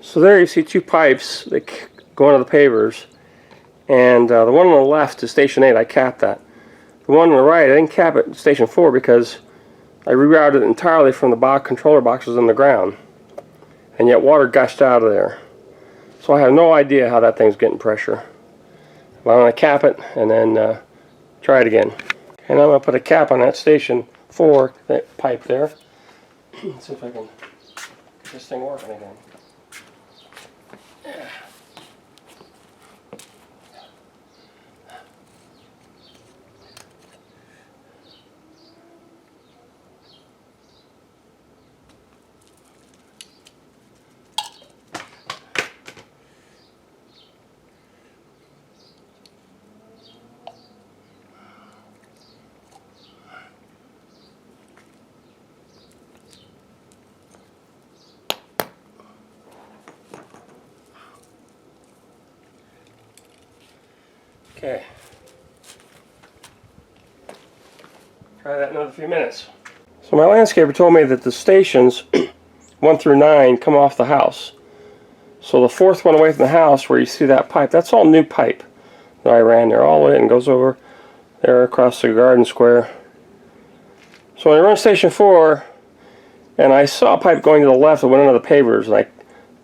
So there you see two pipes that go into the pavers, and the one on the left is station 8. I capped that. The one on the right, I didn't cap it at station 4 because I rerouted it entirely from the controller boxes in the ground, and yet water gushed out of there. So I have no idea how that thing's getting pressure. But I'm going to cap it and then try it again. And I'm going to put a cap on that station 4 pipe there. Let's see if I can get this thing working again. Yeah. Okay. Try that in another few minutes. So my landscaper told me that the stations 1 through 9 come off the house. So the 4th one away from the house, where you see that pipe, that's all new pipe that I ran there all the way and goes over there across the garden square. So when I run station 4, and I saw a pipe going to the left that went into the pavers, and I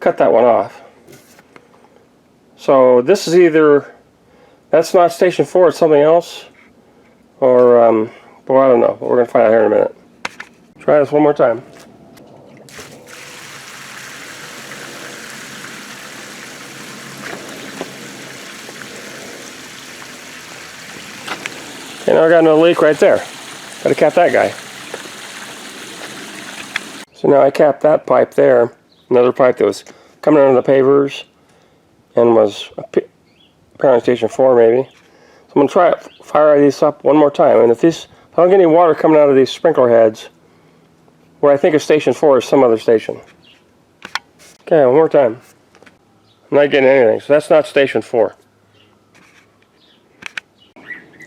cut that one off. So this is either, that's not station 4, it's something else, or well, I don't know. We're going to find out here in a minute. Try this one more time. Okay, now I got another leak right there. Got to cap that guy. So now I capped that pipe there, another pipe that was coming out of the pavers and was apparently station 4 maybe. So I'm going to try it, fire these up one more time, and if I don't get any water coming out of these sprinkler heads, where I think is station 4 is some other station. Okay, one more time. I'm not getting anything, so that's not station 4.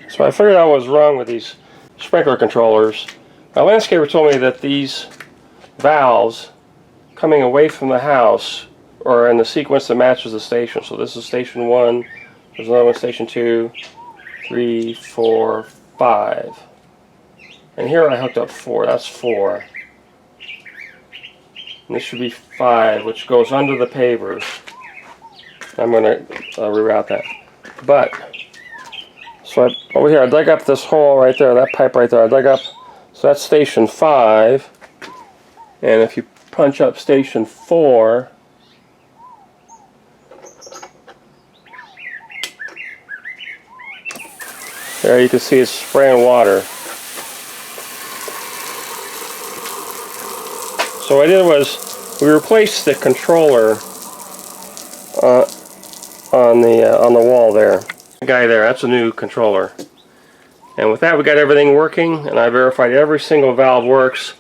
So I figured out what was wrong with these sprinkler controllers. My landscaper told me that these valves coming away from the house are in the sequence that matches the station. So this is station 1, there's another one, station 2, 3, 4, 5. And here I hooked up 4, that's 4. And this should be 5, which goes under the pavers. I'm going to reroute that. But, so over here I dug up this hole right there, that pipe right there, I dug up, so that's station 5. And if you punch up station 4, there you can see it's spraying water. So what I did was we replaced the controller on the wall there. The guy there, that's a new controller. And with that we got everything working, and I verified every single valve works.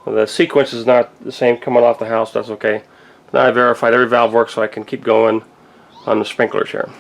The sequence is not the same coming off the house, that's okay. Now I verified every valve works, so I can keep going on the sprinklers here.